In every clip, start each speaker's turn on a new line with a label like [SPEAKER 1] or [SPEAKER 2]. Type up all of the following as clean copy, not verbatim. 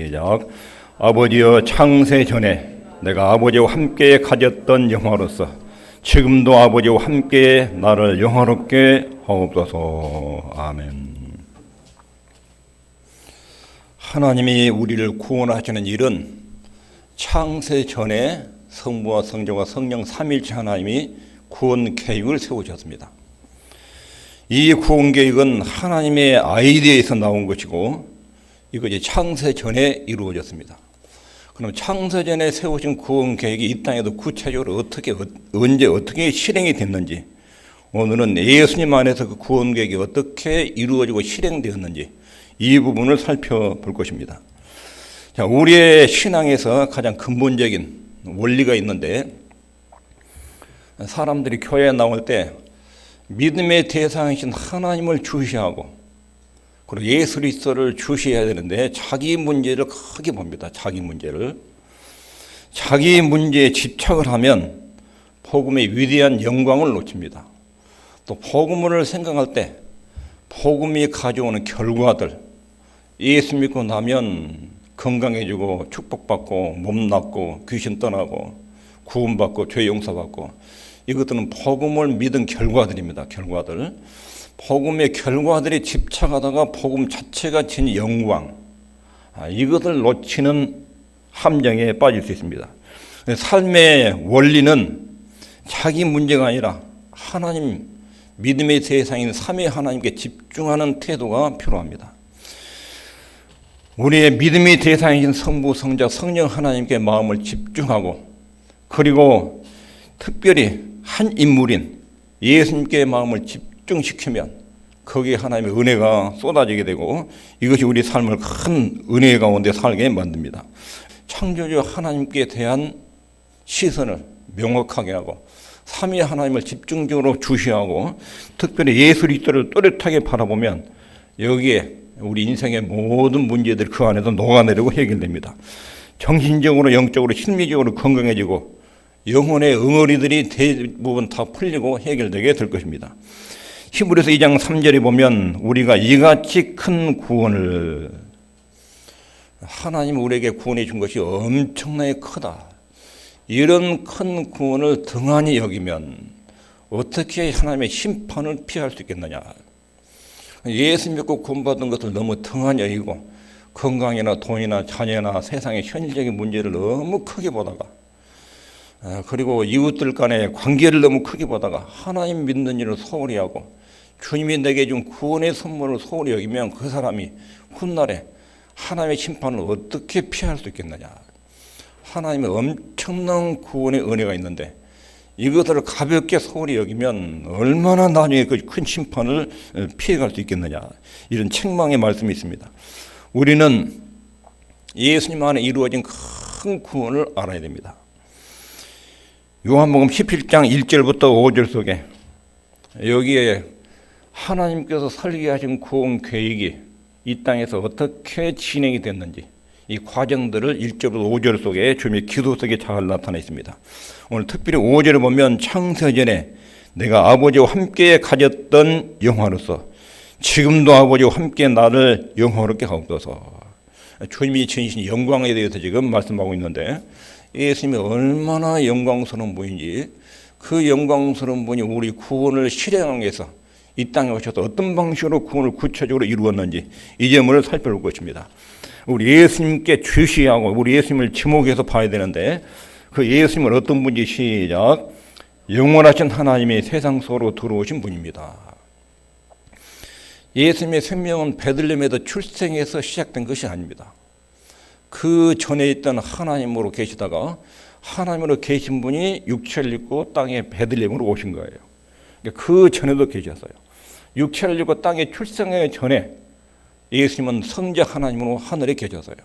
[SPEAKER 1] 시작. 아버지여, 창세 전에 내가 아버지와 함께 가졌던 영화로서 지금도 아버지와 함께 나를 영화롭게 하옵소서. 아멘. 하나님이 우리를 구원하시는 일은 창세 전에 성부와 성자와 성령 삼위일체 하나님이 구원 계획을 세우셨습니다. 이 구원 계획은 하나님의 아이디어에서 나온 것이고 이것이 창세 전에 이루어졌습니다. 그럼 창세 전에 세우신 구원 계획이 이 땅에도 구체적으로 언제 어떻게 실행이 됐는지, 오늘은 예수님 안에서 그 구원 계획이 어떻게 이루어지고 실행되었는지 이 부분을 살펴볼 것입니다. 자, 우리의 신앙에서 가장 근본적인 원리가 있는데, 사람들이 교회에 나올 때 믿음의 대상이신 하나님을 주시하고 그리고 예수 그리스도를 주시해야 되는데 자기 문제를 크게 봅니다. 자기 문제에 집착을 하면 복음의 위대한 영광을 놓칩니다. 또 복음을 생각할 때 복음이 가져오는 결과들, 예수 믿고 나면 건강해지고 축복받고 몸 낫고 귀신 떠나고 구원받고 죄 용서받고, 이것들은 복음을 믿은 결과들입니다. 결과들. 복음의 결과들이 집착하다가 복음 자체가 진 영광, 이것을 놓치는 함정에 빠질 수 있습니다. 삶의 원리는 자기 문제가 아니라 하나님, 믿음의 대상인 삼위 하나님께 집중하는 태도가 필요합니다. 우리의 믿음의 대상이신 성부, 성자, 성령 하나님께 마음을 집중하고, 그리고 특별히 한 인물인 예수님께 마음을 집중시키면 거기에 하나님의 은혜가 쏟아지게 되고 이것이 우리 삶을 큰 은혜 가운데 살게 만듭니다. 창조주 하나님께 대한 시선을 명확하게 하고 삼위 하나님을 집중적으로 주시하고 특별히 예수 그리스도를 또렷하게 바라보면 여기에 우리 인생의 모든 문제들이 그 안에서 녹아내리고 해결됩니다. 정신적으로, 영적으로, 심리적으로 건강해지고 영혼의 응어리들이 대부분 다 풀리고 해결되게 될 것입니다. 히브리서 2장 3절에 보면 우리가 이같이 큰 구원을, 하나님 우리에게 구원해 준 것이 엄청나게 크다, 이런 큰 구원을 등한히 여기면 어떻게 하나님의 심판을 피할 수 있겠느냐. 예수 믿고 구원받은 것을 너무 등한히 여기고 건강이나 돈이나 자녀나 세상의 현실적인 문제를 너무 크게 보다가, 그리고 이웃들 간의 관계를 너무 크게 보다가 하나님 믿는 일을 소홀히 하고 주님이 내게 준 구원의 선물을 소홀히 여기면 그 사람이 훗날에 하나님의 심판을 어떻게 피할 수 있겠느냐. 하나님의 엄청난 구원의 은혜가 있는데 이것을 가볍게 소홀히 여기면 얼마나 나중에 그 큰 심판을 피해갈 수 있겠느냐. 이런 책망의 말씀이 있습니다. 우리는 예수님 안에 이루어진 큰 구원을 알아야 됩니다. 요한복음 17장 1절부터 5절 속에 여기에 하나님께서 설계하신 구원 계획이 이 땅에서 어떻게 진행이 됐는지 이 과정들을 1절부터 5절 속에 주님의 기도 속에 잘 나타나 있습니다. 오늘 특별히 5절을 보면 창세전에 내가 아버지와 함께 가졌던 영화로서 지금도 아버지와 함께 나를 영화롭게 하옵소서. 주님이 지니신 영광에 대해서 지금 말씀하고 있는데 예수님이 얼마나 영광스러운 분인지, 그 영광스러운 분이 우리 구원을 실행하기 위해서 이 땅에 오셔서 어떤 방식으로 구원을 구체적으로 이루었는지 이 점을 살펴볼 것입니다. 우리 예수님께 주시하고 우리 예수님을 지목해서 봐야 되는데 그 예수님은 어떤 분인지 시작. 영원하신 하나님이 세상 속으로 들어오신 분입니다. 예수님의 생명은 베들레헴에서 출생해서 시작된 것이 아닙니다. 그 전에 있던 하나님으로 계시다가 하나님으로 계신 분이 육체를 입고 땅에 베들레헴으로 오신 거예요. 그 전에도 계셨어요. 육체를 입고 땅에 출생하기 전에 예수님은 성자 하나님으로 하늘에 계셨어요.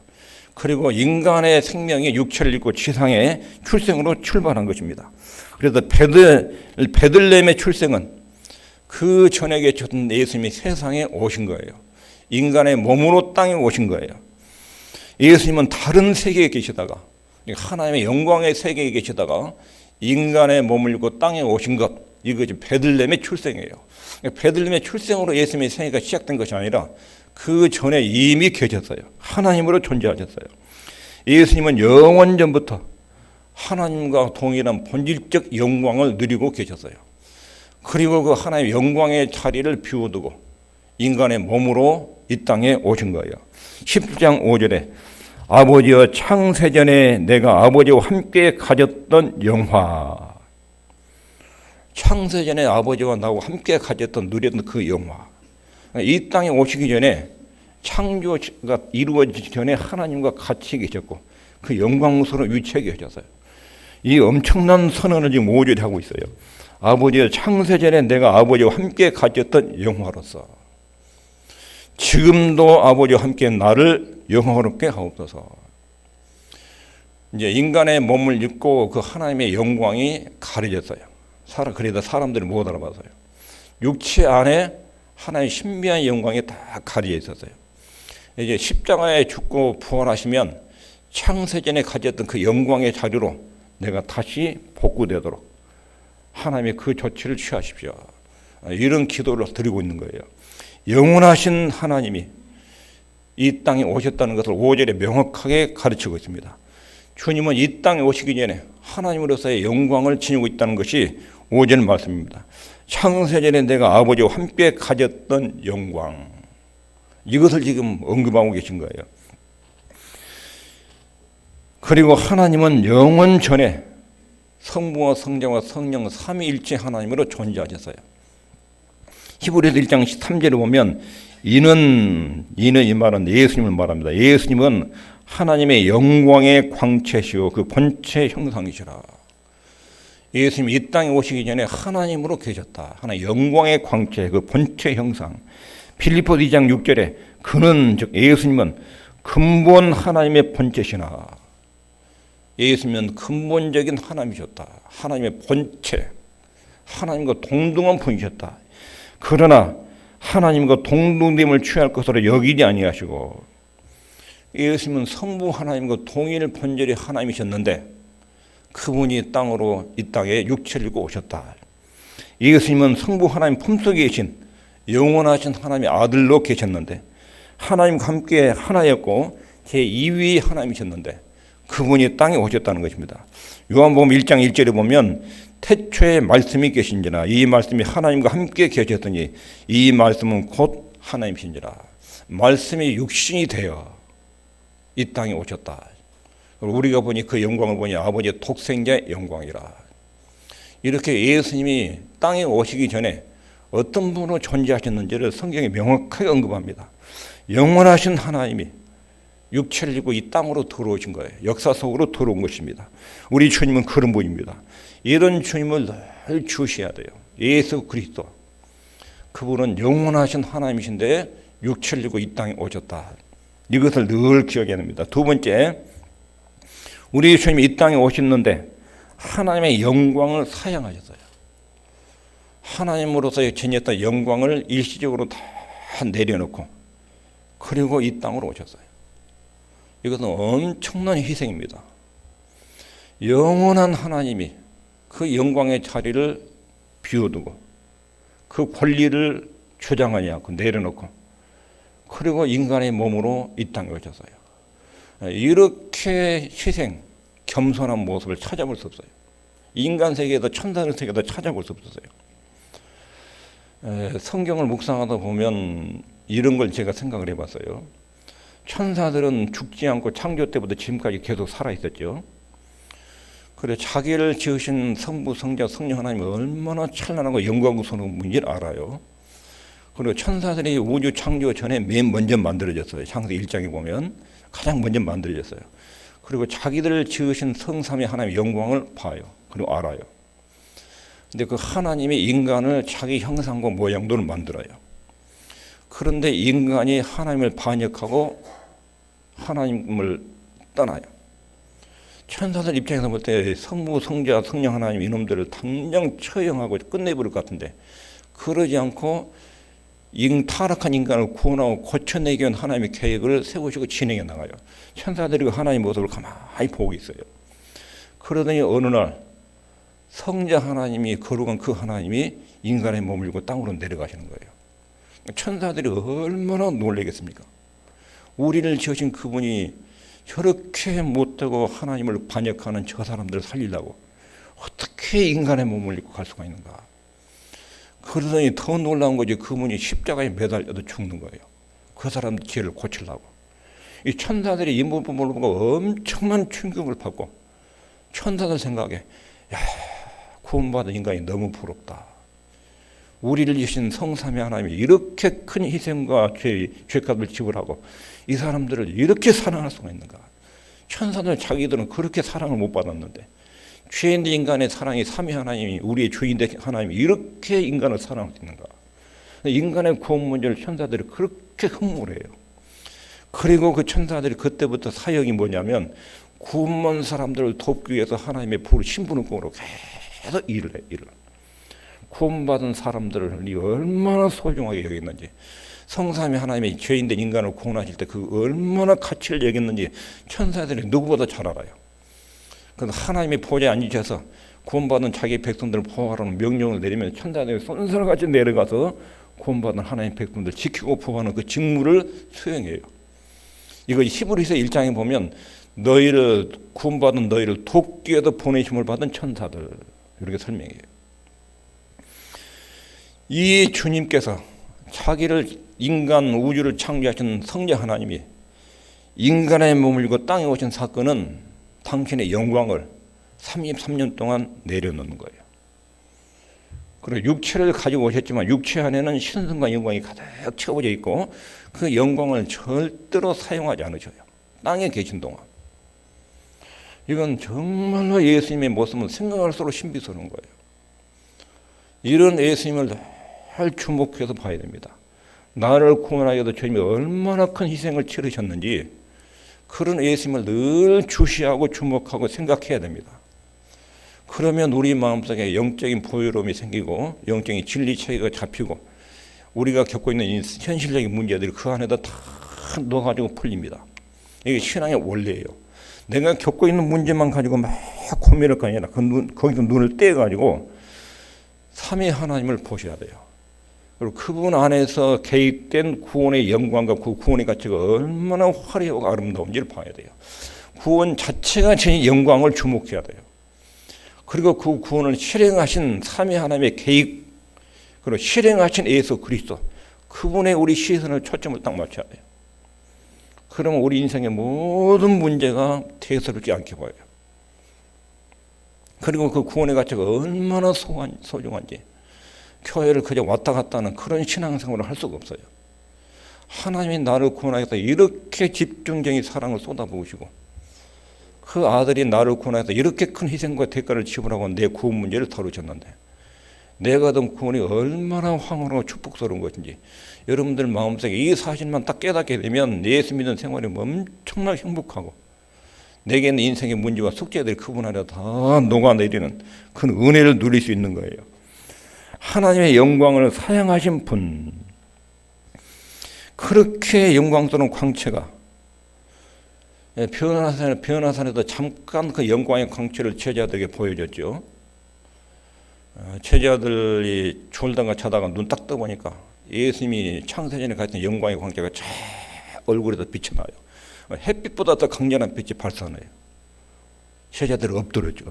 [SPEAKER 1] 그리고 인간의 생명이 육체를 입고 지상에 출생으로 출발한 것입니다. 그래서 베들레헴의 출생은 그 전에 계셨던 예수님이 세상에 오신 거예요. 인간의 몸으로 땅에 오신 거예요. 예수님은 다른 세계에 계시다가 하나님의 영광의 세계에 계시다가 인간의 몸을 입고 땅에 오신 것, 이것이 베들레헴의 출생이에요. 베들레헴의 출생으로 예수님의 생애가 시작된 것이 아니라 그 전에 이미 계셨어요. 하나님으로 존재하셨어요. 예수님은 영원 전부터 하나님과 동일한 본질적 영광을 누리고 계셨어요. 그리고 그 하나님의 영광의 자리를 비워두고 인간의 몸으로 이 땅에 오신 거예요. 10장 5절에 아버지여 창세전에 내가 아버지와 함께 가졌던 영화, 창세전에 아버지와 나하고 함께 가졌던 누렸던 그 영화, 이 땅에 오시기 전에 창조가 이루어지기 전에 하나님과 같이 계셨고 그 영광스러운 위치에 계셨어요. 이 엄청난 선언을 지금 5절에 하고 있어요. 아버지여 창세전에 내가 아버지와 함께 가졌던 영화로서 지금도 아버지와 함께 나를 영화롭게 하옵소서. 이제 인간의 몸을 입고 그 하나님의 영광이 가려졌어요. 그래도 사람들이 못 알아봐서요. 육체 안에 하나님의 신비한 영광이 다 가려져 있었어요. 이제 십자가에 죽고 부활하시면 창세전에 가졌던 그 영광의 자리로 내가 다시 복구되도록 하나님의 그 조치를 취하십시오. 이런 기도를 드리고 있는 거예요. 영원하신 하나님이 이 땅에 오셨다는 것을 5절에 명확하게 가르치고 있습니다. 주님은 이 땅에 오시기 전에 하나님으로서의 영광을 지니고 있다는 것이 5절 말씀입니다. 창세전에 내가 아버지와 함께 가졌던 영광, 이것을 지금 언급하고 계신 거예요. 그리고 하나님은 영원 전에 성부와 성자와 성령 삼위일체 하나님으로 존재하셨어요. 히브리서 1장 13절에 보면 이는 이 말은 예수님을 말합니다. 예수님은 하나님의 영광의 광채시오 그 본체 형상이시라. 예수님이 이 땅에 오시기 전에 하나님으로 계셨다. 하나님의 영광의 광채 그 본체 형상. 빌립보서 2장 6절에 그는 즉 예수님은 근본 하나님의 본체시나. 예수님은 근본적인 하나님이셨다. 하나님의 본체, 하나님과 동등한 분이셨다. 그러나 하나님과 동등됨을 취할 것으로 여기지 아니하시고 예수님은 성부 하나님과 동일 본질의 하나님이셨는데 그분이 땅으로 이 땅에 육체를 입고 오셨다. 예수님은 성부 하나님 품속에 계신 영원하신 하나님의 아들로 계셨는데 하나님과 함께 하나였고 제2위 하나님이셨는데 그분이 땅에 오셨다는 것입니다. 요한복음 1장 1절에 보면 태초에 말씀이 계신지라 이 말씀이 하나님과 함께 계셨더니 이 말씀은 곧 하나님이신지라. 말씀이 육신이 되어 이 땅에 오셨다. 우리가 보니 그 영광을 보니 아버지의 독생자의 영광이라. 이렇게 예수님이 땅에 오시기 전에 어떤 분으로 존재하셨는지를 성경에 명확하게 언급합니다. 영원하신 하나님이 육체를 입고 이 땅으로 들어오신 거예요. 역사 속으로 들어온 것입니다. 우리 주님은 그런 분입니다. 이런 주님을 늘 주셔야 돼요. 예수 그리스도. 그분은 영원하신 하나님이신데 육체를 입고 이 땅에 오셨다. 이것을 늘 기억해야 됩니다. 두 번째, 우리 주님이 이 땅에 오셨는데 하나님의 영광을 사양하셨어요. 하나님으로서 지녔던 영광을 일시적으로 다 내려놓고 그리고 이 땅으로 오셨어요. 이것은 엄청난 희생입니다. 영원한 하나님이 그 영광의 자리를 비워두고 그 권리를 주장하지 않고 내려놓고 그리고 인간의 몸으로 이 땅에 오셨어요. 이렇게 희생, 겸손한 모습을 찾아볼 수 없어요. 인간 세계에도 천사 세계에도 찾아볼 수 없었어요. 성경을 묵상하다 보면 이런 걸 제가 생각을 해봤어요. 천사들은 죽지 않고 창조 때부터 지금까지 계속 살아있었죠. 그래 자기를 지으신 성부, 성자, 성령 하나님이 얼마나 찬란하고 영광스러운 분인지를 알아요. 그리고 천사들이 우주 창조 전에 맨 먼저 만들어졌어요. 창세기 1장에 보면 가장 먼저 만들어졌어요. 그리고 자기들을 지으신 성삼위 하나님의 영광을 봐요. 그리고 알아요. 근데 그 하나님이 인간을 자기 형상과 모양대로 만들어요. 그런데 인간이 하나님을 반역하고 하나님을 떠나요. 천사들 입장에서 볼 때 성부, 성자, 성령 하나님 이놈들을 당장 처형하고 끝내버릴 것 같은데 그러지 않고 타락한 인간을 구원하고 고쳐내기 위한 하나님의 계획을 세우시고 진행해 나가요. 천사들이 하나님의 모습을 가만히 보고 있어요. 그러더니 어느 날 성자 하나님이 거룩한 그 하나님이 인간의 몸을 입고 땅으로 내려가시는 거예요. 천사들이 얼마나 놀라겠습니까? 우리를 지으신 그분이 저렇게 못되고 하나님을 반역하는 저 사람들을 살리려고 어떻게 인간의 몸을 입고 갈 수가 있는가? 그러더니 더 놀라운 거지. 그분이 십자가에 매달려도 죽는 거예요. 그 사람들 죄를 고치려고. 이 천사들이 이 부분을 보고 엄청난 충격을 받고 천사들 생각에 야, 구원받은 인간이 너무 부럽다. 우리를 주신 성삼위 하나님이 이렇게 큰 희생과 죄값을 지불하고 이 사람들을 이렇게 사랑할 수가 있는가. 천사들 자기들은 그렇게 사랑을 못 받았는데 죄인된 인간의 사랑이 삼위 하나님이 우리의 주인된 하나님이 이렇게 인간을 사랑할 수 있는가. 인간의 구원 문제를 천사들이 그렇게 흥분해요. 그리고 그 천사들이 그때부터 사역이 뭐냐면 구원받은 사람들을 돕기 위해서 하나님의 신분권으로 계속 일을 해. 구원받은 사람들을 얼마나 소중하게 여겼는지, 성삼위 하나님의 죄인된 인간을 구원하실 때 그 얼마나 가치를 여겼는지 천사들이 누구보다 잘 알아요. 그래서 하나님의 보좌에 앉으셔서 구원받은 자기 백성들을 보호하라는 명령을 내리면 천사들이 손살같이 내려가서 구원받은 하나님의 백성들 지키고 보호하는 그 직무를 수행해요. 이거 히브리서 1장에 보면 너희를 구원받은 너희를 돕기 위해서 보내심을 받은 천사들 이렇게 설명해요. 이 주님께서 자기를 인간 우주를 창조하신 성자 하나님이 인간의 몸을 입고 땅에 오신 사건은 당신의 영광을 33년 동안 내려놓는 거예요. 그리고 육체를 가지고 오셨지만 육체 안에는 신성과 영광이 가득 채워져 있고 그 영광을 절대로 사용하지 않으셔요. 땅에 계신 동안. 이건 정말로 예수님의 모습은 생각할수록 신비스러운 거예요. 이런 예수님을 잘 주목해서 봐야 됩니다. 나를 구원하기 위해서 주님이 얼마나 큰 희생을 치르셨는지 그런 예수님을 늘 주시하고 주목하고 생각해야 됩니다. 그러면 우리 마음속에 영적인 보여로움이 생기고 영적인 진리 체계가 잡히고 우리가 겪고 있는 현실적인 문제들이 그 안에다 다 넣어가지고 풀립니다. 이게 신앙의 원리예요. 내가 겪고 있는 문제만 가지고 막 고민할 거 아니라 거기서 눈을 떼가지고 삼위 하나님을 보셔야 돼요. 그리고 그분 안에서 개입된 구원의 영광과 그 구원의 가치가 얼마나 화려하고 아름다운지를 봐야 돼요. 구원 자체가 제 영광을 주목해야 돼요. 그리고 그 구원을 실행하신 삼위 하나님의 개입, 그리고 실행하신 예수 그리스도, 그분의 우리 시선을 초점을 딱 맞춰야 돼요. 그러면 우리 인생의 모든 문제가 대수롭지 않게 보여요. 그리고 그 구원의 가치가 얼마나 소중한지 교회를 그저 왔다 갔다 하는 그런 신앙생활을 할 수가 없어요. 하나님이 나를 구원하셔서 이렇게 집중적인 사랑을 쏟아부으시고 그 아들이 나를 구원하셔서 이렇게 큰 희생과 대가를 지불하고 내 구원 문제를 다루셨는데 내가 얻은 구원이 얼마나 황홀하고 축복스러운 것인지 여러분들 마음속에 이 사실만 딱 깨닫게 되면 예수 믿는 생활이 엄청나게 행복하고 내게는 인생의 문제와 숙제들이 그분 안에 다 녹아내리는 그 은혜를 누릴 수 있는 거예요. 하나님의 영광을 사양하신 분, 그렇게 영광스러운 광채가 변화산에도 잠깐 그 영광의 광채를 제자들에게 보여줬죠. 제자들이 졸다가 자다가 눈 딱 떠보니까 예수님이 창세전에 가진 영광의 광채가 쫙 얼굴에서 빛이 나요. 햇빛보다 더 강렬한 빛이 발산해요. 제자들은 엎드려져.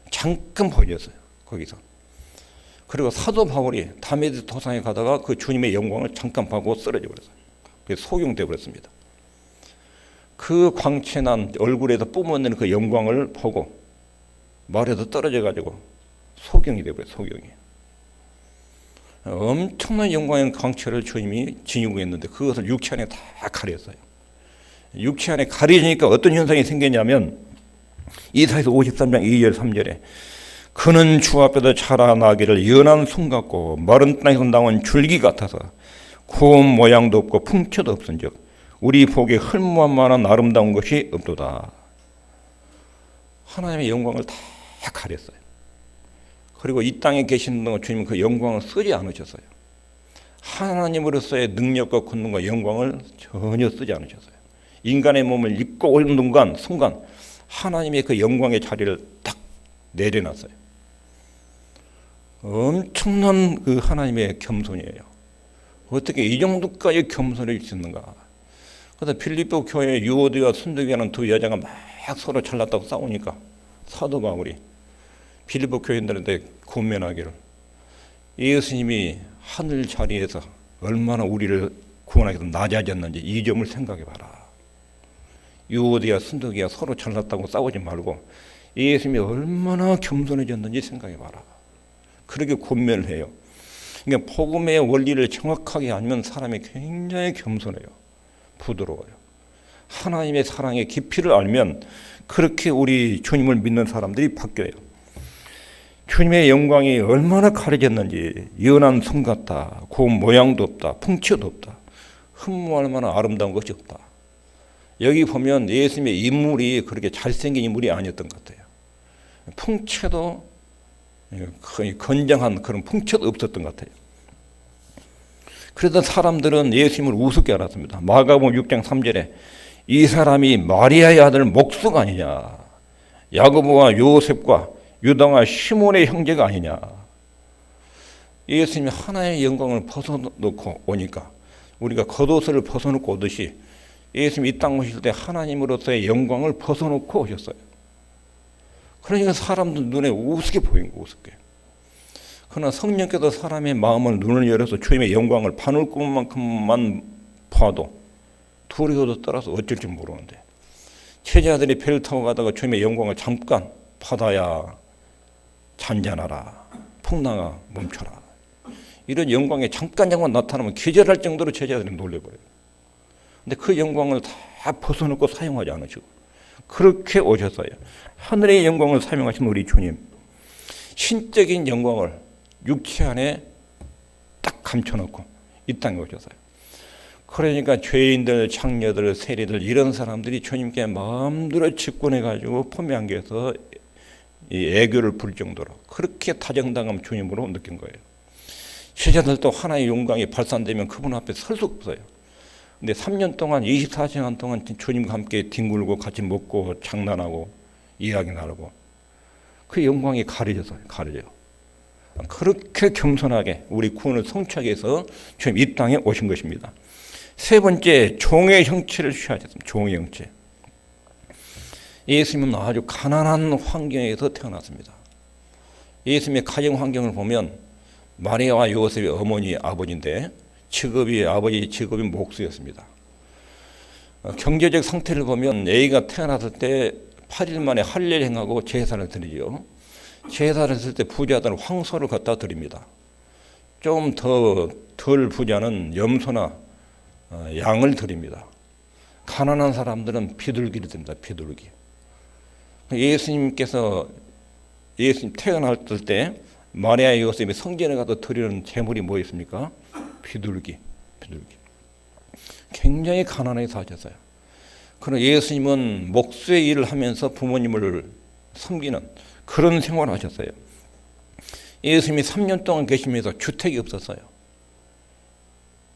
[SPEAKER 1] 잠깐 보여줬어요. 거기서. 그리고 사도 바울이 다메섹 도상에 가다가 그 주님의 영광을 잠깐 보고 쓰러져 버렸어요. 그래서 소경돼 버렸습니다. 그 광채난 얼굴에서 뿜어내는 그 영광을 보고 말에서 떨어져 가지고 소경이 돼 버렸어요. 소경이. 엄청난 영광의 광채를 주님이 지니고 있는데 그것을 육체 안에 다 가렸어요. 육체 안에 가려지니까 어떤 현상이 생겼냐면 이사야서 53장 2절 3절에 그는 주 앞에서 자라나기를 연한 손 같고 마른 땅에서 나온 줄기 같아서 구원 모양도 없고 풍채도 없은즉 우리 보기에 흠모한 만한 아름다운 것이 없도다. 하나님의 영광을 다 가렸어요. 그리고 이 땅에 계신 동안 주님은 그 영광을 쓰지 않으셨어요. 하나님으로서의 능력과 권능과 영광을 전혀 쓰지 않으셨어요. 인간의 몸을 입고 오는 순간 하나님의 그 영광의 자리를 딱 내려놨어요. 엄청난 그 하나님의 겸손이에요. 어떻게 이 정도까지 겸손해질 수 있는가? 그래서 빌립보 교회 유오디와 순두기라는 두 여자가 막 서로 잘났다고 싸우니까 사도 바울이 빌립보 교인들한테 권면하기를 예수님이 하늘 자리에서 얼마나 우리를 구원하기 위해서 낮아졌는지 이 점을 생각해 봐라. 유오디와 순두기가 서로 잘났다고 싸우지 말고 예수님이 얼마나 겸손해졌는지 생각해 봐라. 그렇게 권면을 해요. 그러니까 복음의 원리를 정확하게 알면 사람이 굉장히 겸손해요. 부드러워요. 하나님의 사랑의 깊이를 알면 그렇게 우리 주님을 믿는 사람들이 바뀌어요. 주님의 영광이 얼마나 가려졌는지 연한 성 같다. 고운 모양도 없다. 풍채도 없다. 흠모할 만한 아름다운 것이 없다. 여기 보면 예수님의 인물이 그렇게 잘생긴 인물이 아니었던 것 같아요. 풍채도 거의 건장한 그런 풍채도 없었던 것 같아요. 그래서 사람들은 예수님을 우습게 알았습니다. 마가복음 6장 3절에 이 사람이 마리아의 아들 목수가 아니냐, 야고보와 요셉과 유다와 시몬의 형제가 아니냐. 예수님이 하나의 영광을 벗어놓고 오니까 우리가 겉옷을 벗어놓고 오듯이 예수님이 이 땅 오실 때 하나님으로서의 영광을 벗어놓고 오셨어요. 그러니까 사람들 눈에 우습게 보인 거, 우습게. 그러나 성령께서 사람의 마음을 눈을 열어서 주님의 영광을 바늘구멍만큼만 봐도 두려워도 떨어서 어쩔 줄 모르는데 제자들이 배를 타고 가다가 주님의 영광을 잠깐 바다야 잔잔하라, 풍랑아 멈춰라, 이런 영광이 잠깐 나타나면 기절할 정도로 제자들이 놀래버려요. 근데 그 영광을 다 벗어놓고 사용하지 않으시고 그렇게 오셨어요. 하늘의 영광을 사용하신 우리 주님, 신적인 영광을 육체 안에 딱 감춰놓고 이 땅에 오셨어요. 그러니까 죄인들, 창녀들, 세리들 이런 사람들이 주님께 마음대로 직권해가지고 품에 안겨서 이 애교를 부릴 정도로 그렇게 다정당한 주님으로 느낀 거예요. 제자들도 하나의 영광이 발산되면 그분 앞에 설 수 없어요. 근데 3년 동안 24시간 동안 주님과 함께 뒹굴고 같이 먹고 장난하고 이야기 나누고 그 영광이 가려져요. 그렇게 겸손하게 우리 구원을 성취하기 위해서 주님 이 땅에 오신 것입니다. 세 번째, 종의 형체를 취하셨습니다. 종의 형체. 예수님은 아주 가난한 환경에서 태어났습니다. 예수님의 가정 환경을 보면 마리아와 요셉의 어머니, 아버지인데 아버지 직업이 목수였습니다. 경제적 상태를 보면 아이가 태어났을 때 8일 만에 할례 행하고 제사를 드리죠. 제사를 했을 때 부자들은 황소를 갖다 드립니다. 좀 덜 부자는 염소나 양을 드립니다. 가난한 사람들은 비둘기를 드립니다. 비둘기. 예수님 태어났을 때 마리아 요셉이 성전에 가서 드리는 제물이 뭐였습니까? 비둘기. 굉장히 가난하게 사셨어요. 그러나 예수님은 목수의 일을 하면서 부모님을 섬기는 그런 생활을 하셨어요. 예수님이 3년 동안 계시면서 주택이 없었어요.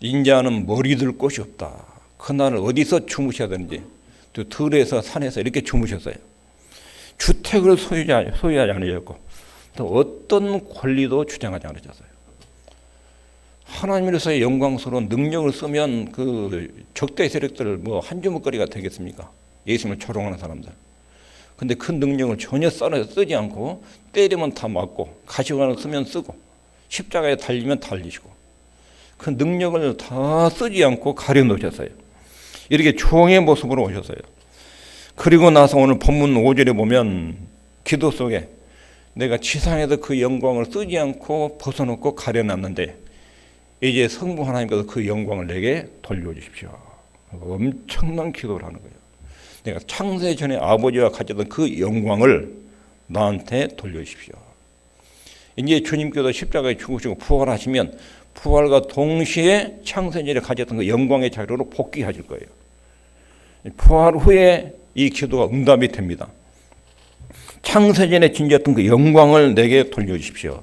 [SPEAKER 1] 인자는 머리 들 곳이 없다. 그날은 어디서 주무셔야 되는지 또 들에서 산에서 이렇게 주무셨어요. 주택을 소유하지 않으셨고 또 어떤 권리도 주장하지 않으셨어요. 하나님으로서의 영광스러운 능력을 쓰면 그 적대 세력들 한 주먹거리가 되겠습니까? 예수님을 조롱하는 사람들. 근데 그 능력을 전혀 쓰지 않고 때리면 다 맞고 가시관을 쓰면 쓰고 십자가에 달리면 달리시고 그 능력을 다 쓰지 않고 가려놓으셨어요. 이렇게 종의 모습으로 오셨어요. 그리고 나서 오늘 본문 5절에 보면 기도 속에 내가 지상에서 그 영광을 쓰지 않고 벗어놓고 가려놨는데 이제 성부 하나님께서 그 영광을 내게 돌려주십시오. 엄청난 기도를 하는 거예요. 내가 창세 전에 아버지와 가졌던 그 영광을 나한테 돌려주십시오. 이제 주님께서 십자가에 죽으시고 부활하시면 부활과 동시에 창세 전에 가졌던 그 영광의 자리로 복귀하실 거예요. 부활 후에 이 기도가 응답이 됩니다. 창세 전에 진지했던 그 영광을 내게 돌려주십시오.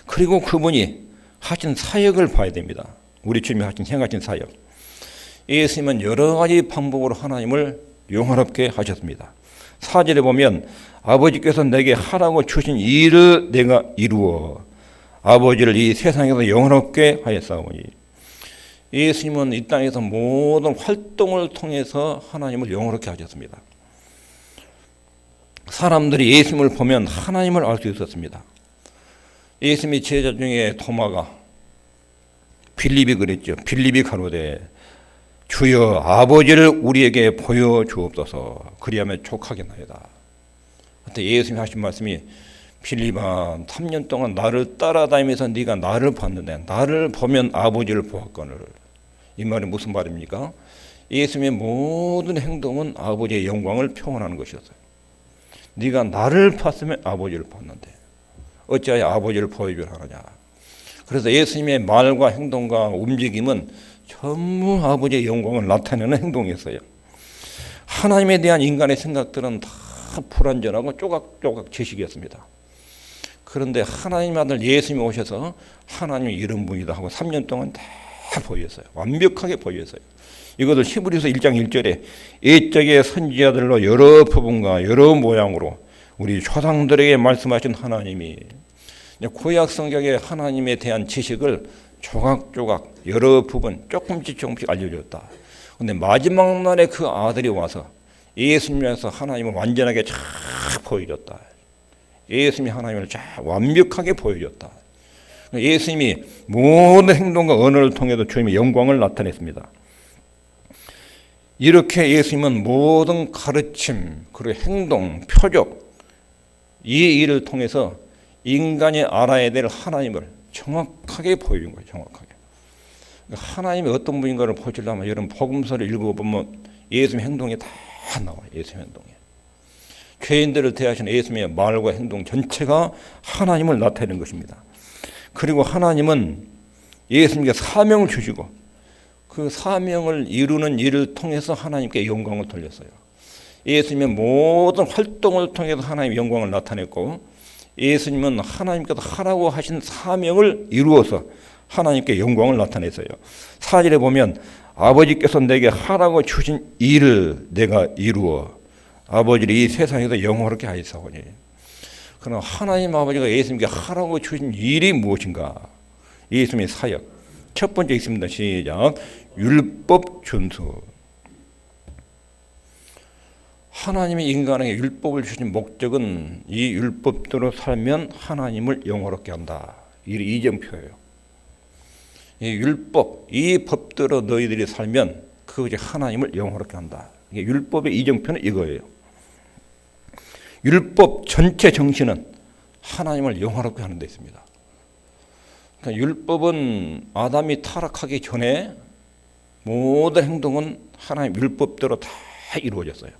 [SPEAKER 1] 그리고 그분이 하신 사역을 봐야 됩니다. 우리 주님이 행하신 사역. 예수님은 여러 가지 방법으로 하나님을 영화롭게 하셨습니다. 4절에 보면 아버지께서 내게 하라고 주신 일을 내가 이루어 아버지를 이 세상에서 영원롭게 하였사오니 예수님은 이 땅에서 모든 활동을 통해서 하나님을 영원롭게 하셨습니다. 사람들이 예수님을 보면 하나님을 알 수 있었습니다. 예수님의 제자 중에 도마가 빌립이 그랬죠. 빌립이 가로되 주여 아버지를 우리에게 보여주옵소서 그리하면 족하겠나이다. 그때 예수님이 하신 말씀이 빌립아 3년 동안 나를 따라다니면서 네가 나를 봤는데 나를 보면 아버지를 보았거늘. 이 말이 무슨 말입니까? 예수님의 모든 행동은 아버지의 영광을 표현하는 것이었어요. 네가 나를 봤으면 아버지를 봤는데 어찌하여 아버지를 보여주려 하느냐. 그래서 예수님의 말과 행동과 움직임은 전부 아버지의 영광을 나타내는 행동이었어요. 하나님에 대한 인간의 생각들은 다 불완전하고 조각조각 지식이었습니다. 그런데 하나님 아들 예수님이 오셔서 하나님이 이런 분이다 하고 3년 동안 다 보였어요. 완벽하게 보였어요. 이것을 히브리서 1장 1절에 옛적의 선지자들로 여러 부분과 여러 모양으로 우리 조상들에게 말씀하신 하나님이 구약 성경에 하나님에 대한 지식을 조각조각 여러 부분 조금씩 알려줬다. 그런데 마지막 날에 그 아들이 와서 예수님에서 하나님을 완전하게 쫙 보여줬다. 예수님이 하나님을 쫙 완벽하게 보여줬다. 예수님이 모든 행동과 언어를 통해서 주님의 영광을 나타냈습니다. 이렇게 예수님은 모든 가르침, 그리고 행동, 표적 이 일을 통해서 인간이 알아야 될 하나님을 정확하게 보여준 거예요. 정확하게. 하나님이 어떤 분인가를 보여주려면 여러분 복음서를 읽어보면 예수님의 행동이 다 나와요. 예수님의 행동이. 죄인들을 대하시는 예수님의 말과 행동 전체가 하나님을 나타내는 것입니다. 그리고 하나님은 예수님께 사명을 주시고 그 사명을 이루는 일을 통해서 하나님께 영광을 돌렸어요. 예수님의 모든 활동을 통해서 하나님의 영광을 나타냈고 예수님은 하나님께서 하라고 하신 사명을 이루어서 하나님께 영광을 나타냈어요. 4절에 보면 아버지께서 내게 하라고 주신 일을 내가 이루어 아버지를 이 세상에서 영원하게 하였사오니. 그럼 하나님 아버지가 예수님께 하라고 주신 일이 무엇인가? 예수님의 사역. 첫 번째 있습니다. 시작. 율법 준수. 하나님이 인간에게 율법을 주신 목적은 이 율법대로 살면 하나님을 영화롭게 한다. 이 이정표예요. 이 율법, 이 법대로 너희들이 살면 그것이 하나님을 영화롭게 한다. 이게 율법의 이정표는 이거예요. 율법 전체 정신은 하나님을 영화롭게 하는 데 있습니다. 그러니까 율법은 아담이 타락하기 전에 모든 행동은 하나님 율법대로 다 이루어졌어요.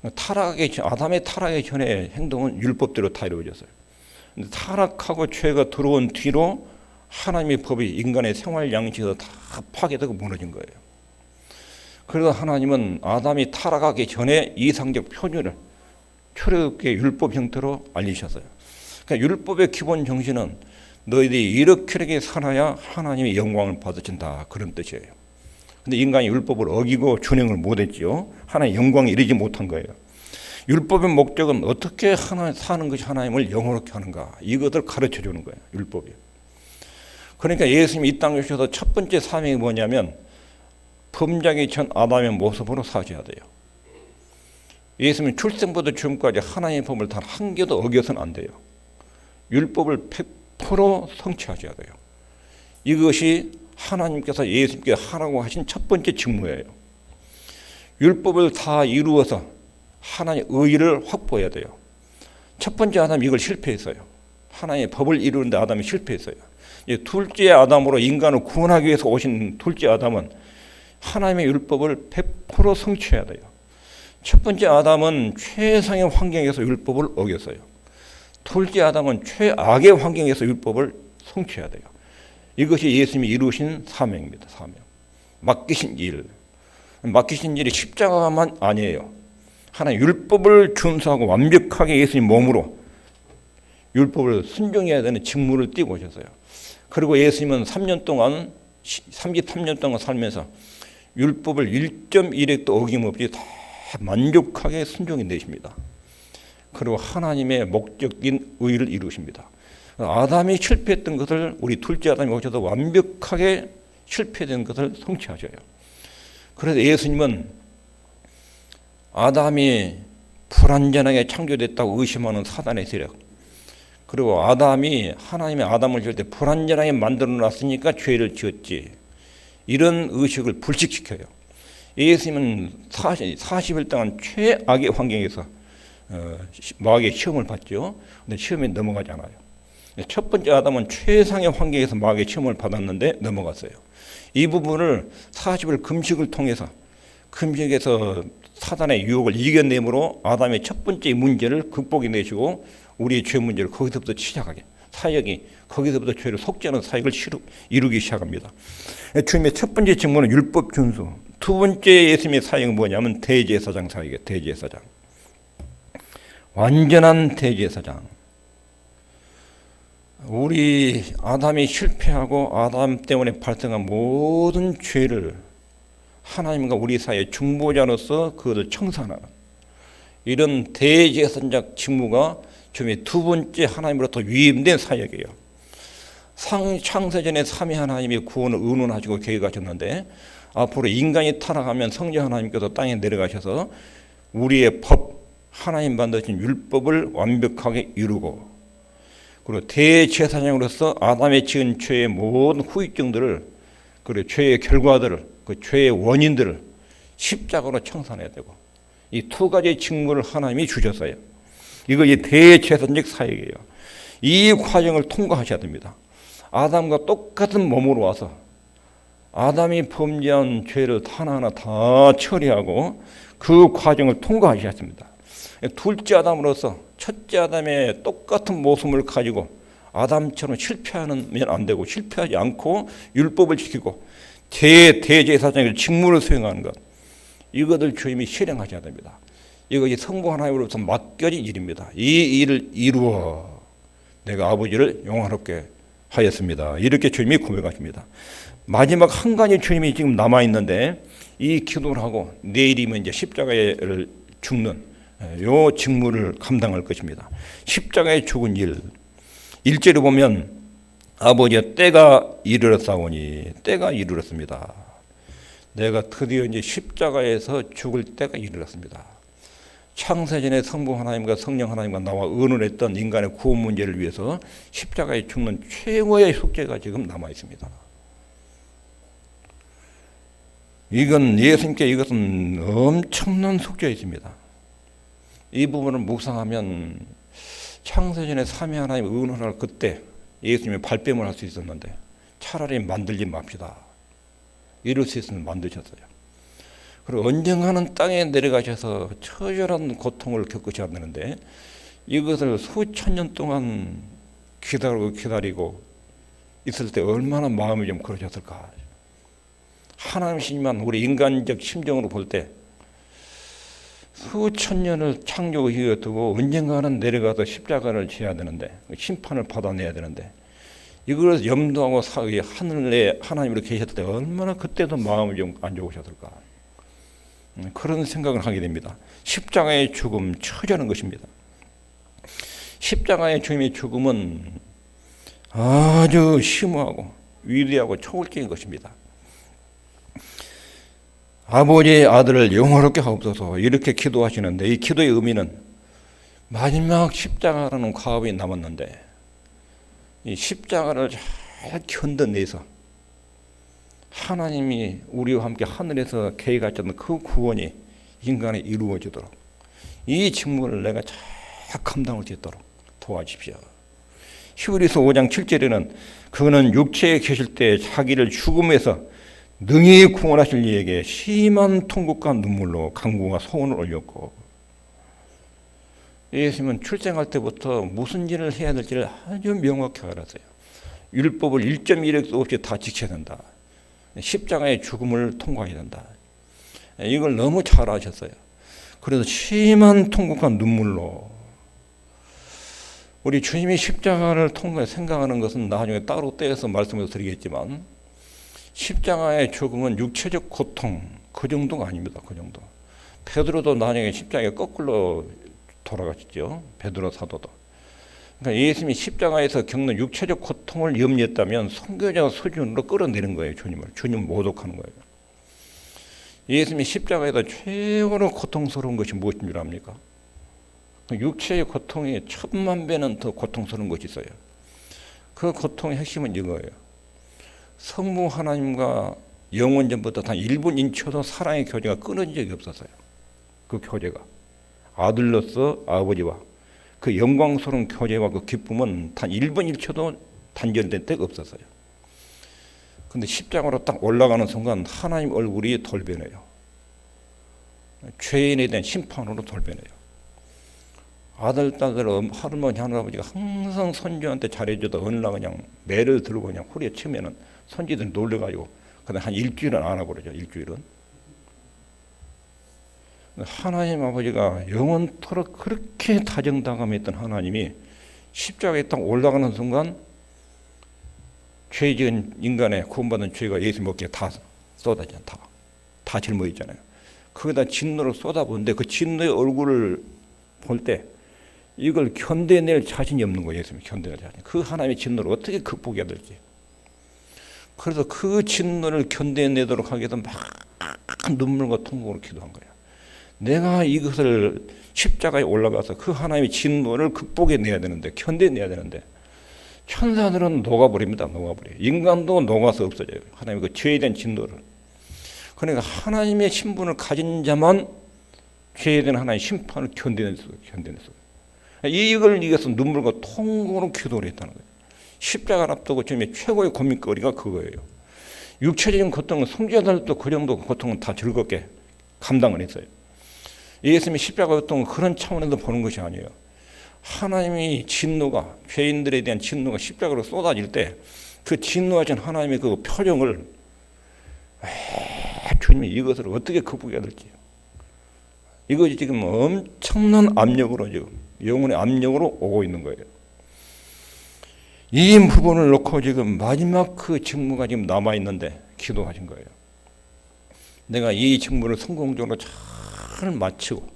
[SPEAKER 1] 아담의 타락하기 전에 행동은 율법대로 다 이루어졌어요. 근데 타락하고 죄가 들어온 뒤로 하나님의 법이 인간의 생활 양식에서 다 파괴되고 무너진 거예요. 그래서 하나님은 아담이 타락하기 전에 이상적 표준을 출애굽기의 율법 형태로 알리셨어요. 그러니까 율법의 기본 정신은 너희들이 이렇게 살아야 하나님의 영광을 받으신다. 그런 뜻이에요. 근데 인간이 율법을 어기고 준행을 못했지요. 하나님의 영광에 이르지 못한 거예요. 율법의 목적은 어떻게 사는 것이 하나님을 영원롭게 하는가. 이것을 가르쳐주는 거예요. 율법이. 그러니까 예수님이 이 땅에 오셔서 첫 번째 사명이 뭐냐면 범죄하기 전 아담의 모습으로 사셔야 돼요. 예수님은 출생부터 지금까지 하나님의 법을 단 한 개도 어겨서는 안 돼요. 율법을 100% 성취하셔야 돼요. 이것이 하나님께서 예수님께 하라고 하신 첫 번째 직무예요. 율법을 다 이루어서 하나님의 의를 확보해야 돼요. 첫 번째 아담이 이걸 실패했어요. 하나님의 법을 이루는데 아담이 실패했어요. 둘째 아담으로 인간을 구원하기 위해서 오신 둘째 아담은 하나님의 율법을 100% 성취해야 돼요. 첫 번째 아담은 최상의 환경에서 율법을 어겼어요. 둘째 아담은 최악의 환경에서 율법을 성취해야 돼요. 이것이 예수님이 이루신 사명입니다. 사명. 맡기신 일. 맡기신 일이 십자가만 아니에요. 하나님 율법을 준수하고 완벽하게 예수님 몸으로 율법을 순종해야 되는 직무를 띠고 오셨어요. 그리고 예수님은 33년 동안 살면서 율법을 1.1획도 어김없이 다 만족하게 순종해 내십니다. 그리고 하나님의 목적인 의를 이루십니다. 아담이 실패했던 것을 우리 둘째 아담이 오셔서 완벽하게 실패된 것을 성취하셔요. 그래서 예수님은 아담이 불완전하게 창조됐다고 의심하는 사단의 세력, 그리고 아담이 하나님의 아담을 지을 때 불완전하게 만들어 놨으니까 죄를 지었지, 이런 의식을 불식시켜요. 예수님은 40일 동안 최악의 환경에서 마귀의 시험을 받죠. 근데 시험에 넘어가지 않아요. 첫 번째 아담은 최상의 환경에서 마귀의 시험을 받았는데 넘어갔어요. 이 부분을 40일 금식을 통해서, 금식에서 사단의 유혹을 이겨내므로 아담의 첫 번째 문제를 극복해내시고 우리의 죄 문제를 거기서부터 시작하게, 사역이 거기서부터 죄를 속죄하는 사역을 이루기 시작합니다. 주님의 첫 번째 직무는 율법 준수, 두 번째 예수님의 사역은 뭐냐면 대제사장 사역이에요. 대제사장, 완전한 대제사장. 우리 아담이 실패하고 아담 때문에 발생한 모든 죄를 하나님과 우리 사이의 중보자로서 그것을 청산하는 이런 대제사장 직무가 주님의 두 번째 하나님으로부터 위임된 사역이에요. 창세전에 삼위 하나님이 구원을 의논하시고 계획하셨는데 앞으로 인간이 타락하면 성령 하나님께서 땅에 내려가셔서 우리의 법, 하나님 만드신 율법을 완벽하게 이루고, 그리고 대제사장으로서 아담의 지은 죄의 모든 후유증들을, 그리고 죄의 결과들을, 그 죄의 원인들을 십자가로 청산해야 되고, 이 두 가지 직무를 하나님이 주셨어요. 이것이 대제사장적 사역이에요. 이 과정을 통과하셔야 됩니다. 아담과 똑같은 몸으로 와서 아담이 범죄한 죄를 하나하나 다 처리하고 그 과정을 통과하셔야 합니다. 둘째 아담으로서 첫째 아담의 똑같은 모습을 가지고 아담처럼 실패하면 안 되고, 실패하지 않고 율법을 지키고 대제사장의 직무를 수행하는 것, 이것을 주님이 실행하셔야 됩니다. 이것이 성부 하나님으로부터 맡겨진 일입니다. 이 일을 이루어 내가 아버지를 영화롭게 하였습니다. 이렇게 주님이 고백하십니다. 마지막 한 가지 주님이 지금 남아있는데, 이 기도를 하고 내일이면 이제 십자가를 죽는 요 직무를 감당할 것입니다. 십자가에 죽은 일, 1절에 보면 아버지의 때가 이르렀사오니, 때가 이르렀습니다. 내가 드디어 이제 십자가에서 죽을 때가 이르렀습니다. 창세전에 성부 하나님과 성령 하나님과 나와 의논했던 인간의 구원 문제를 위해서 십자가에 죽는 최고의 속죄가 지금 남아 있습니다. 이것은 엄청난 속죄이십니다. 이 부분을 묵상하면 창세전에 삼위 하나님 의논할 그때 예수님이 발뺌을 할 수 있었는데 차라리 만들지 맙시다, 이럴 수 있으면 만드셨어요. 그리고 언젠가는 땅에 내려가셔서 처절한 고통을 겪으셔야 되는데 이것을 수천 년 동안 기다리고 있을 때 얼마나 마음이 좀 그러셨을까. 하나님이시지만 우리 인간적 심정으로 볼 때 수천 년을 창조 이후에 두고 언젠가는 내려가서 십자가를 지어야 되는데, 심판을 받아내야 되는데, 이걸 염두하고 하늘에 하나님으로 계셨을 때 얼마나 그때도 마음이 좀 안 좋으셨을까. 그런 생각을 하게 됩니다. 십자가의 죽음, 처절한 것입니다. 십자가의 주님의 죽음은 아주 심오하고 위대하고 초월적인 것입니다. 아버지의 아들을 영화롭게 하옵소서, 이렇게 기도하시는데, 이 기도의 의미는 마지막 십자가라는 과업이 남았는데 이 십자가를 잘 견뎌내서 하나님이 우리와 함께 하늘에서 계획하셨던 그 구원이 인간에 이루어지도록 이 직무를 내가 잘 감당할 수 있도록 도와주십시오. 히브리서 5장 7절에는 그는 육체에 계실 때 자기를 죽음에서 능히 구원하실 이에게 심한 통곡과 눈물로 간구와 소원을 올렸고, 예수님은 출생할 때부터 무슨 일을 해야 될지를 아주 명확히 알았어요. 율법을 1.1획도 없이 다 지켜야 된다. 십자가의 죽음을 통과해야 된다. 이걸 너무 잘 아셨어요. 그래서 심한 통곡과 눈물로, 우리 주님이 십자가를 통과해 생각하는 것은 나중에 따로 떼어서 말씀을 드리겠지만, 십자가의 죽음은 육체적 고통, 그 정도가 아닙니다. 그 정도. 베드로도 나중에 십자가에 거꾸로 돌아가셨죠. 베드로 사도도. 그러니까 예수님이 십자가에서 겪는 육체적 고통을 염려했다면 선교자 수준으로 끌어내는 거예요. 주님을 모독하는 거예요. 예수님이 십자가에서 최고로 고통스러운 것이 무엇인 줄 압니까? 육체의 고통이 1000만 배는 더 고통스러운 것이 있어요. 그 고통의 핵심은 이거예요. 성부 하나님과 영원전부터 단 1분 1초도 사랑의 교제가 끊어진 적이 없었어요. 그 교제가 아들로서 아버지와 그 영광스러운 교제와 그 기쁨은 단 1분 1초도 단절된 때가 없었어요. 근데 십자가로 딱 올라가는 순간 하나님 얼굴이 돌변해요. 죄인에 대한 심판으로 돌변해요. 아들, 딸들, 할머니, 할아버지가 항상 손주한테 잘해줘도 어느 날 그냥 매를 들고 그냥 후리에 치면은 손주들 놀래가지고 그다음 한 일주일은 안 하고 그러죠. 일주일은. 하나님 아버지가 영원토록 그렇게 다정다감했던 하나님이 십자가에 딱 올라가는 순간 죄 지은 인간의 구원받은 죄가 예수 먹기에 다 쏟아지잖아요. 다 짊어지잖아요. 거기다 진노를 쏟아부는데 그 진노의 얼굴을 볼 때 이걸 견뎌낼 자신이 없는 거예요. 예수님이 견뎌낼 자신. 그 하나님의 진노를 어떻게 극복해야 될지. 그래서 그 진노를 견뎌내도록 하기 위해서 막 눈물과 통곡으로 기도한 거예요. 내가 이것을 십자가에 올라가서 그 하나님의 진노를 극복해내야 되는데, 견뎌내야 되는데 천사들은 녹아버립니다. 녹아버려요. 인간도 녹아서 없어져요. 하나님의 그 죄에 대한 진노를. 그러니까 하나님의 신분을 가진 자만 죄에 대한 하나님의 심판을 견뎌낼 수 있어요. 이걸 위해서 눈물과 통곡으로 기도를 했다는 거예요. 십자가를 앞두고 주님의 최고의 고민거리가 그거예요. 육체적인 고통은 성자들도 그 정도 고통은 다 즐겁게 감당을 했어요. 예수님이 십자가 고통은 그런 차원에서 보는 것이 아니에요. 하나님이 진노가, 죄인들에 대한 진노가 십자가로 쏟아질 때 그 진노하신 하나님의 그 표정을 주님이 이것을 어떻게 극복해야 될지, 이것이 지금 엄청난 압력으로, 지금 영혼의 압력으로 오고 있는 거예요. 이 부분을 놓고 지금 마지막 그 직무가 지금 남아있는데 기도하신 거예요. 내가 이 직무를 성공적으로 잘 마치고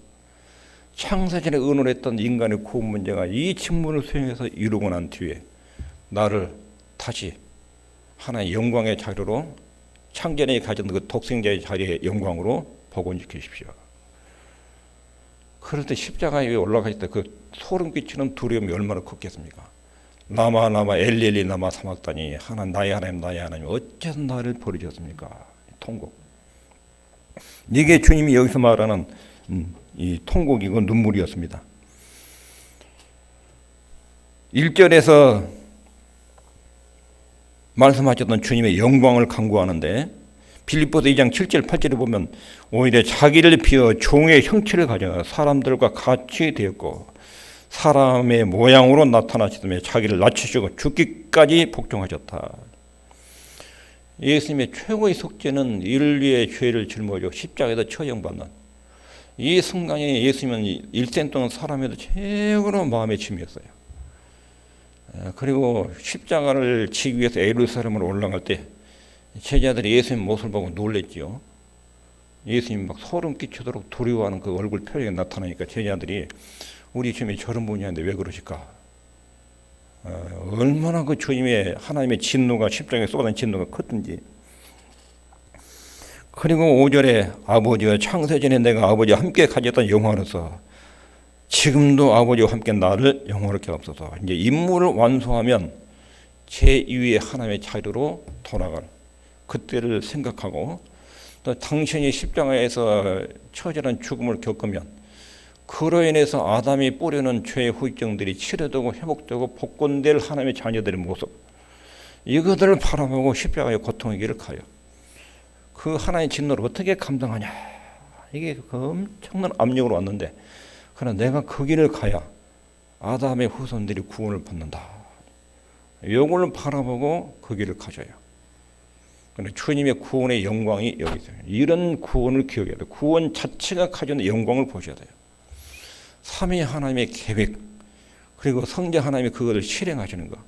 [SPEAKER 1] 창세전에 의논했던 인간의 구원 문제가 이 직무를 수행해서 이루고 난 뒤에 나를 다시 하나의 영광의 자리로, 창전에 가진 그 독생자의 자리의 영광으로 복원시키십시오. 그럴 때 십자가에 올라가실 때 그 소름 끼치는 두려움이 얼마나 컸겠습니까? 나마 엘리엘리 나마 사막다니, 나의 하나님 어째서 나를 버리셨습니까? 통곡. 이게 주님이 여기서 말하는 이 통곡이고 눈물이었습니다. 1절에서 말씀하셨던 주님의 영광을 강구하는데 빌립보서 2장 7절 8절에 보면 오히려 자기를 비워 종의 형체를 가져 사람들과 같이 되었고 사람의 모양으로 나타나시며 자기를 낮추시고 죽기까지 복종하셨다. 예수님의 최고의 속죄는 인류의 죄를 짊어지고 십자가에서 처형받는 이 순간이 예수님은 일생 동안 사람에도 최고로 마음의 짐이었어요. 그리고 십자가를 지기 위해서 예루살렘으로 올라갈 때 제자들이 예수님 모습을 보고 놀랬지요. 예수님 막 소름 끼치도록 두려워하는 그 얼굴 표정이 나타나니까 제자들이 우리 주님이 저런 분이었는데 왜 그러실까? 얼마나 그 주님의 하나님의 진노가 십자가에 쏟아진 진노가 컸든지. 그리고 5절에 아버지와 창세전에 내가 아버지와 함께 가졌던 영화로서 지금도 아버지와 함께 나를 영화롭게 하옵소서. 이제 임무를 완수하면 제2위의 하나님의 자리로 돌아갈 그때를 생각하고, 또 당신이 십자가에서 처절한 죽음을 겪으면 그로 인해서 아담이 뿌리는 죄의 후유증들이 치료되고 회복되고 복권될 하나님의 자녀들의 모습, 이것들을 바라보고 십자가의 고통의 길을 가요. 그 하나님의 진노를 어떻게 감당하냐, 이게 그 엄청난 압력으로 왔는데, 그러나 내가 그 길을 가야 아담의 후손들이 구원을 받는다, 이걸 바라보고 그 길을 가져요. 그런데 주님의 구원의 영광이 여기 있어요. 이런 구원을 기억해야 돼요. 구원 자체가 가지는 영광을 보셔야 돼요. 삼위 하나님의 계획, 그리고 성자 하나님이 그것을 실행하시는 것,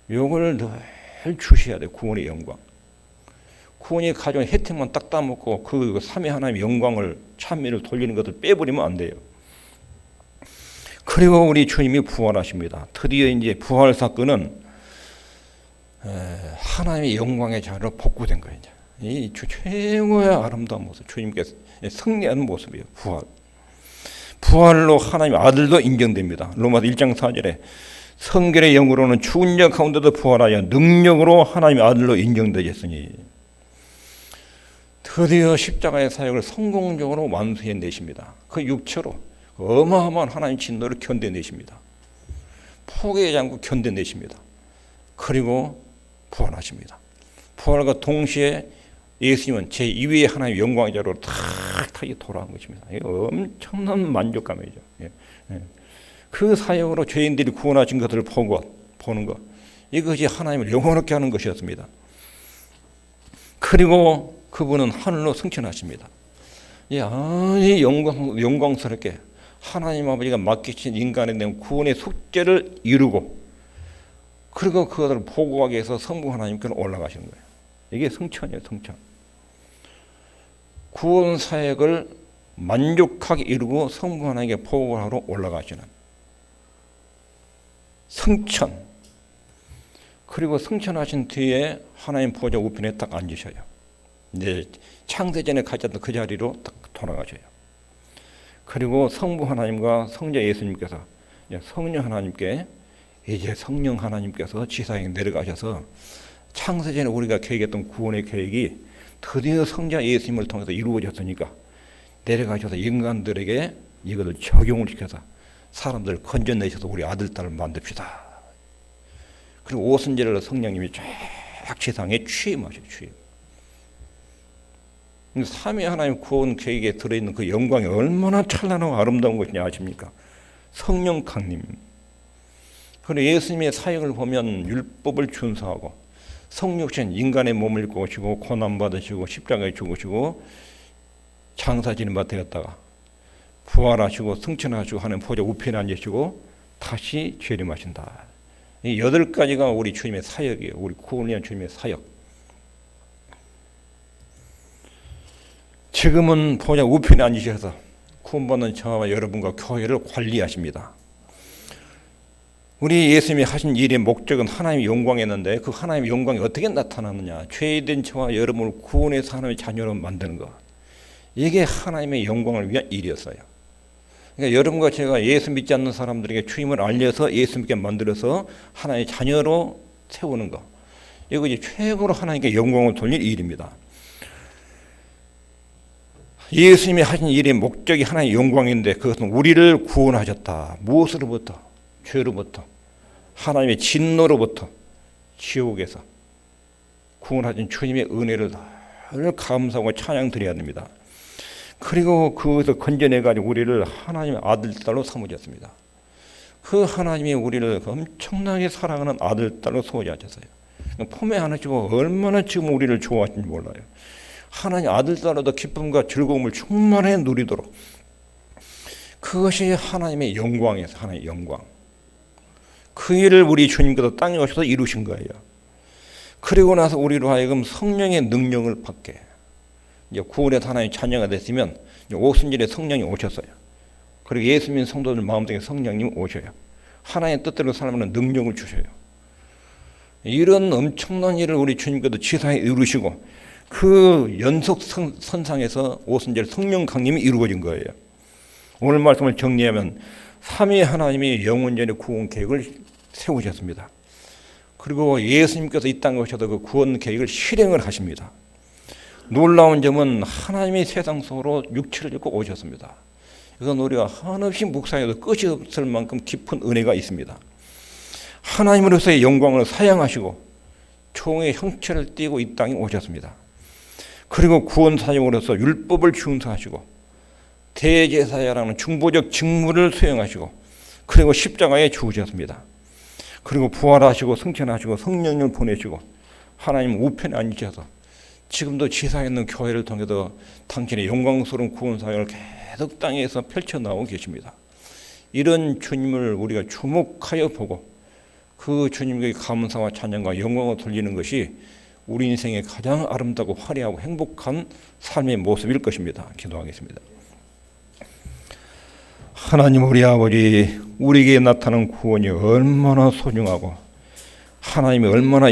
[SPEAKER 1] 이걸 늘 주셔야 돼요. 구원의 영광. 구원이 가져온 혜택만 딱 따먹고 그 삼위 하나님의 영광을, 찬미를 돌리는 것을 빼버리면 안 돼요. 그리고 우리 주님이 부활하십니다. 드디어 이제 부활 사건은 하나님의 영광의 자리로 복구된 거예요. 이 최고의 아름다운 모습, 주님께서 승리하는 모습이에요. 부활로 하나님의 아들도 인정됩니다. 로마서 1장 4절에 성결의 영으로는 죽은 자 가운데도 부활하여 능력으로 하나님의 아들로 인정되셨으니, 드디어 십자가의 사역을 성공적으로 완수해내십니다. 그 육체로 어마어마한 하나님 진노를 견뎌내십니다. 포기하지 않고 견뎌내십니다. 그리고 부활하십니다. 부활과 동시에 예수님은 제2위의 하나님의 영광의 자리로 탁탁 돌아간 것입니다. 엄청난 만족감이죠. 그 사역으로 죄인들이 구원하신 것을 보는 것, 이것이 하나님을 영원하게 하는 것이었습니다. 그리고 그분은 하늘로 승천하십니다. 아니 영광스럽게 하나님 아버지가 맡기신 인간에 대한 구원의 숙제를 이루고, 그리고 그것을 보고하기 위해서 성부 하나님께로 올라가시는 거예요. 이게 승천이에요, 승천. 구원 사역을 만족하게 이루고 성부 하나님께 보고하러 올라가시는 승천. 그리고 승천하신 뒤에 하나님 보좌 우편에 딱 앉으셔요. 이제 창세전에 가졌던 그 자리로 딱 돌아가셔요. 그리고 성부 하나님과 성자 예수님께서 성령 하나님께, 이제 성령 하나님께서 지상에 내려가셔서 창세전에 우리가 계획했던 구원의 계획이 드디어 성자 예수님을 통해서 이루어졌으니까 내려가셔서 인간들에게 이것을 적용을 시켜서 사람들을 건져내셔서 우리 아들, 딸을 만듭시다. 그리고 오순절에 성령님이 쫙 지상에 취임하셔요. 취임. 삼위 하나님 구원 계획에 들어있는 그 영광이 얼마나 찬란하고 아름다운 것이냐 아십니까? 성령 강림. 그리고 예수님의 사역을 보면 율법을 준수하고 성육신 인간의 몸을 입고 오시고 고난받으시고 십자가에 죽으시고 장사지는 밭에갔다가 부활하시고 승천하시고 하는 보좌 우편에 앉으시고 다시 재림하신다. 이 8가지가 우리 주님의 사역이에요. 우리 구원을 위한 주님의 사역. 지금은 보좌 우편에 앉으셔서 구원받는 저와 여러분과 교회를 관리하십니다. 우리 예수님이 하신 일의 목적은 하나님의 영광이었는데, 그 하나님의 영광이 어떻게 나타나느냐? 죄된 저와 여러분을 구원해서 하나님의 자녀로 만드는 것. 이게 하나님의 영광을 위한 일이었어요. 그러니까 여러분과 제가 예수 믿지 않는 사람들에게 주님을 알려서 예수 믿게 만들어서 하나님의 자녀로 세우는 것. 이것이 최고로 하나님께 영광을 돌릴 일입니다. 예수님이 하신 일의 목적이 하나님의 영광인데, 그것은 우리를 구원하셨다. 무엇으로부터? 죄로부터, 하나님의 진노로부터, 지옥에서 구원하신 주님의 은혜를 늘 감사하고 찬양드려야 됩니다. 그리고 그것을 건져내가지고 우리를 하나님의 아들, 딸로 삼으셨습니다. 그 하나님이 우리를 엄청나게 사랑하는 아들, 딸로 소유하셨어요. 품에 안으시고 얼마나 지금 우리를 좋아하시는지 몰라요. 하나님 아들, 딸로도 기쁨과 즐거움을 충만히 누리도록, 그것이 하나님의 영광이에요. 하나님의 영광. 그 일을 우리 주님께서 땅에 오셔서 이루신 거예요. 그리고 나서 우리로 하여금 성령의 능력을 받게, 이제 구원의 하나님의 자녀가 됐으면 오순절에 성령이 오셨어요. 그리고 예수 믿는 성도들 마음속에 성령님이 오셔요. 하나님의 뜻대로 살면 능력을 주셔요. 이런 엄청난 일을 우리 주님께서 지상에 이루시고, 그 연속선상에서 오순절 성령 강림이 이루어진 거예요. 오늘 말씀을 정리하면 삼위 하나님이 영원전의 구원 계획을 세우셨습니다. 그리고 예수님께서 이 땅에 오셔서 그 구원 계획을 실행을 하십니다. 놀라운 점은 하나님이 세상 속으로 육체를 입고 오셨습니다. 이건 우리가 한없이 묵상해도 끝이 없을 만큼 깊은 은혜가 있습니다. 하나님으로서의 영광을 사양하시고 총의 형체를 띠고 이 땅에 오셨습니다. 그리고 구원 사역으로서 율법을 준수하시고 대제사장이라는 중보적 직무를 수행하시고, 그리고 십자가에 죽으셨습니다. 그리고 부활하시고 승천하시고 성령을 보내시고 하나님 우편에 앉으셔서 지금도 지상에 있는 교회를 통해서 당신의 영광스러운 구원 사역을 계속 땅에서 펼쳐나오고 계십니다. 이런 주님을 우리가 주목하여 보고 그 주님께 감사와 찬양과 영광을 돌리는 것이 우리 인생의 가장 아름답고 화려하고 행복한 삶의 모습일 것입니다. 기도하겠습니다. 하나님 우리 아버지, 우리에게 나타난 구원이 얼마나 소중하고 하나님이 얼마나